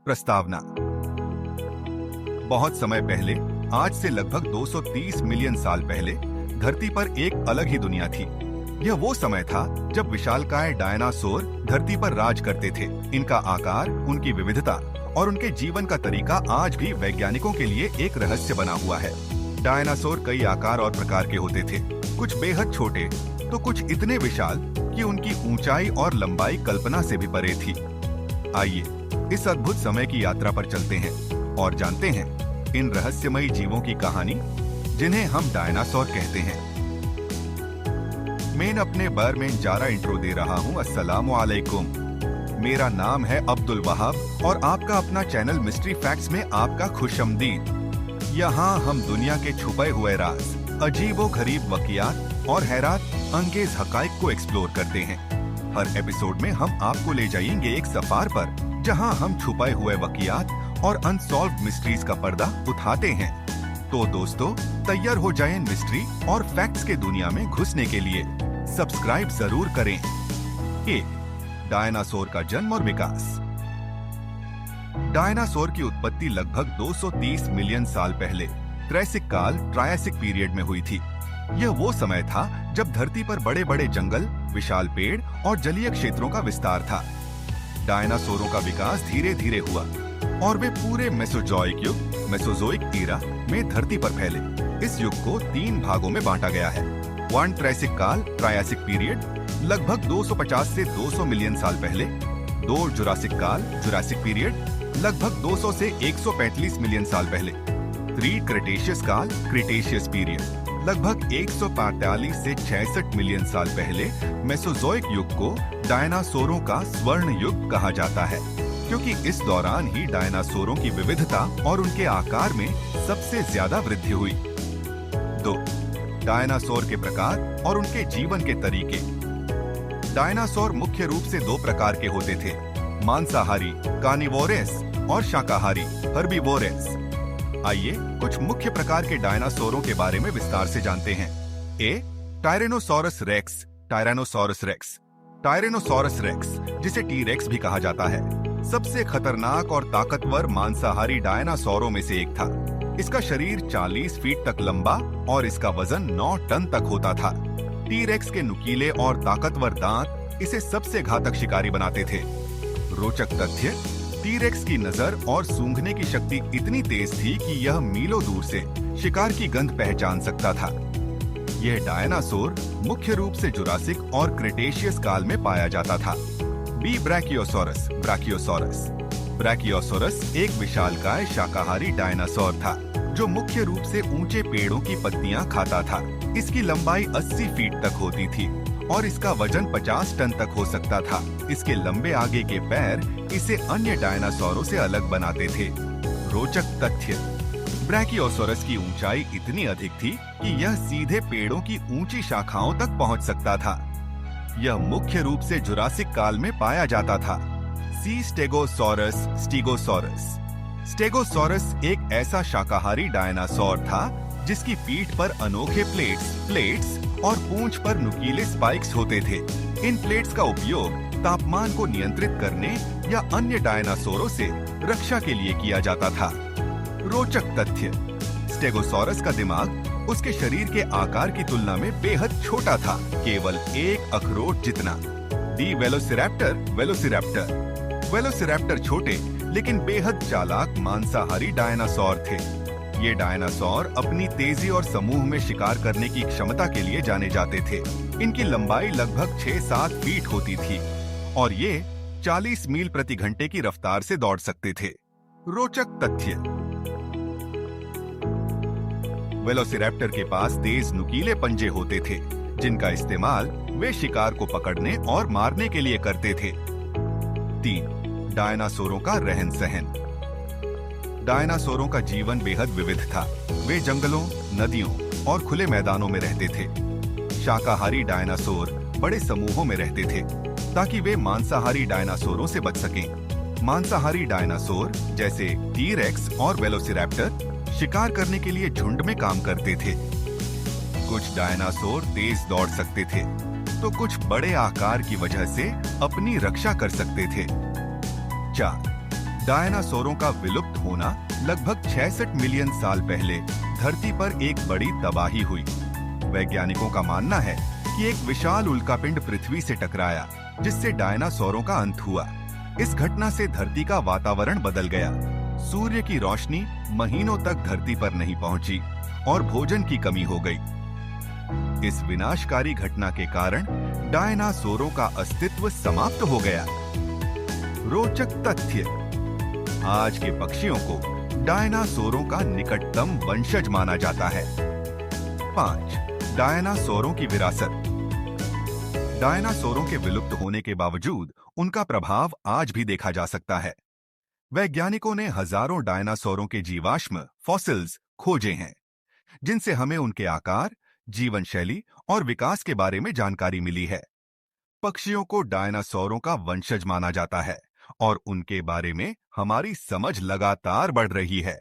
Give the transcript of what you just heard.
प्रस्तावना। बहुत समय पहले, आज से लगभग 230 मिलियन साल पहले, धरती पर एक अलग ही दुनिया थी। यह वो समय था जब विशालकाय डायनासोर धरती पर राज करते थे। इनका आकार, उनकी विविधता और उनके जीवन का तरीका आज भी वैज्ञानिकों के लिए एक रहस्य बना हुआ है। डायनासोर कई आकार और प्रकार के होते थे, कुछ बेहद छोटे तो कुछ इतने विशाल कि उनकी ऊंचाई और लंबाई कल्पना से भी परे थी। आइए इस अद्भुत समय की यात्रा पर चलते हैं और जानते हैं इन रहस्यमयी जीवों की कहानी, जिन्हें हम डायनासोर कहते हैं। मैं अपने बारे में जरा इंट्रो दे रहा हूँ। अस्सलामु अलैकुम। मेरा नाम है अब्दुल वहाब और आपका अपना चैनल मिस्ट्री फैक्ट्स में आपका खुशामदीद। यहाँ हम दुनिया के छुपे हुए राज, अजीबो-गरीब वाक़ियात और हैरत अंगेज हकाइक को एक्सप्लोर करते हैं। हर एपिसोड में हम आपको ले जाएंगे एक सफर पर, जहां हम छुपाए हुए वाक़ियात और अनसॉल्व्ड मिस्ट्रीज का पर्दा उठाते हैं। तो दोस्तों, तैयार हो जाएं मिस्ट्री और फैक्ट्स के दुनिया में घुसने के लिए। सब्सक्राइब जरूर करें। 1. डायनासोर का जन्म और विकास। डायनासोर की उत्पत्ति लगभग 230 मिलियन साल पहले त्रेसिक काल ट्रायसिक पीरियड में हुई थी। यह वो समय था जब धरती पर बड़े बड़े जंगल, विशाल पेड़ और जलीय क्षेत्रों का विस्तार था। डायनासोरों का विकास धीरे धीरे हुआ और वे पूरे मेसोजोइक युग, मेसोजोइक ईरा में धरती पर फैले। इस युग को 3 भागों में बांटा गया है। 1. ट्रेसिक काल ट्रायसिक पीरियड लगभग 250 से 200 मिलियन साल पहले। 2. जुरासिक काल जुरासिक पीरियड लगभग 200 से 135 मिलियन साल पहले। 3. क्रेटेशियस काल क्रिटेशियस पीरियड लगभग 145 से 66 मिलियन साल पहले। मेसोजोइक युग को डायनासोरों का स्वर्ण युग कहा जाता है, क्योंकि इस दौरान ही डायनासोरों की विविधता और उनके आकार में सबसे ज्यादा वृद्धि हुई। 2. डायनासोर के प्रकार और उनके जीवन के तरीके। डायनासोर मुख्य रूप से 2 प्रकार के होते थे: मांसाहारी कार्निवोरस और शाकाहारी हर्बीवोरस। आइए कुछ मुख्य प्रकार के डायनासोरों के बारे में विस्तार से जानते हैं। ए. टायरेनोसोरस रेक्स। टायरेनोसोरस रेक्स, टायरेनोसोरस रेक्स जिसे टी-रेक्स भी कहा जाता है, सबसे खतरनाक और ताकतवर मांसाहारी डायनासोरों में से एक था। इसका शरीर 40 फीट तक लंबा और इसका वजन 9 टन तक होता था। टी-रेक्स के नुकीले और ताकतवर दांत इसे सबसे घातक शिकारी बनाते थे। रोचक तथ्य: टी-रेक्स की नजर और सूंघने की शक्ति इतनी तेज थी कि यह मीलों दूर से शिकार की गंध पहचान सकता था। यह डायनासोर मुख्य रूप से जुरासिक और क्रेटेशियस काल में पाया जाता था। बी. ब्रैकियोसोरस। ब्रैकियोसोरस ब्रैकियोसोरस एक विशालकाय शाकाहारी डायनासोर था, जो मुख्य रूप से ऊंचे पेड़ों की पत्तियां खाता था। इसकी लंबाई 80 फीट तक होती थी और इसका वजन 50 टन तक हो सकता था। इसके लंबे आगे के पैर इसे अन्य डायनासोरों से अलग बनाते थे। रोचक तथ्य: ब्रैकियोसोरस की ऊंचाई इतनी अधिक थी कि यह सीधे पेड़ों की ऊंची शाखाओं तक पहुंच सकता था। यह मुख्य रूप से जुरासिक काल में पाया जाता था। सी. स्टेगोसोरस। स्टीगोसोरस स्टेगोसोरस एक ऐसा शाकाहारी डायनासोर था जिसकी पीठ पर अनोखे प्लेट्स और पूंछ पर नुकीले स्पाइक्स होते थे। इन प्लेट्स का उपयोग तापमान को नियंत्रित करने या अन्य डायनासोरों से रक्षा के लिए किया जाता था। रोचक तथ्य: स्टेगोसोरस का दिमाग उसके शरीर के आकार की तुलना में बेहद छोटा था, केवल 1 अखरोट जितना। डी. वेलोसिरैप्टर। वेलोसिरैप्टर छोटे लेकिन बेहद चालाक मांसाहारी डायनासोर थे। ये डायनासोर अपनी तेजी और समूह में शिकार करने की क्षमता के लिए जाने जाते थे। इनकी लंबाई लगभग 6-7 फीट होती थी और ये 40 मील प्रति घंटे की रफ्तार से दौड़ सकते थे। रोचक तथ्य: वेलोसिरैप्टर के पास तेज नुकीले पंजे होते थे, जिनका इस्तेमाल वे शिकार को पकड़ने और मारने के लिए करते थे। 3. डायनासोरों का रहन सहन। डायनासोरों का जीवन बेहद विविध था। वे जंगलों, नदियों और खुले मैदानों में रहते थे। शाकाहारी डायनासोर बड़े समूहों में रहते थे ताकि वे मांसाहारी डायनासोरों से बच सकें। मांसाहारी डायनासोर जैसे टी-रेक्स और वेलोसिरैप्टर शिकार करने के लिए झुंड में काम करते थे। कुछ डायनासोर तेज दौड़ सकते थे, तो कुछ बड़े आकार की वजह से अपनी रक्षा कर सकते थे। 4. डायनासोरों का विलुप्त होना लगभग 66 मिलियन साल पहले धरती पर एक बड़ी तबाही हुई। वैज्ञानिकों का मानना है कि एक विशाल उल्कापिंड पृथ्वी से टकराया, जिससे डायनासोरों का अंत हुआ। इस घटना से धरती का वातावरण बदल गया। सूर्य की रोशनी महीनों तक धरती पर नहीं पहुंची और भोजन की कमी हो गई। इस विनाशकारी घटना के कारण डायनासोरों का अस्तित्व समाप्त हो गया। रोचक तथ्य: आज के पक्षियों को डायनासोरों का निकटतम वंशज माना जाता है। 5. डायनासोरों की विरासत। डायनासोरों के विलुप्त होने के बावजूद उनका प्रभाव आज भी देखा जा सकता है। वैज्ञानिकों ने हजारों डायनासोरों के जीवाश्म फॉसिल्स खोजे हैं, जिनसे हमें उनके आकार, जीवन शैली और विकास के बारे में जानकारी मिली है। पक्षियों को डायनासोरों का वंशज माना जाता है और उनके बारे में हमारी समझ लगातार बढ़ रही है।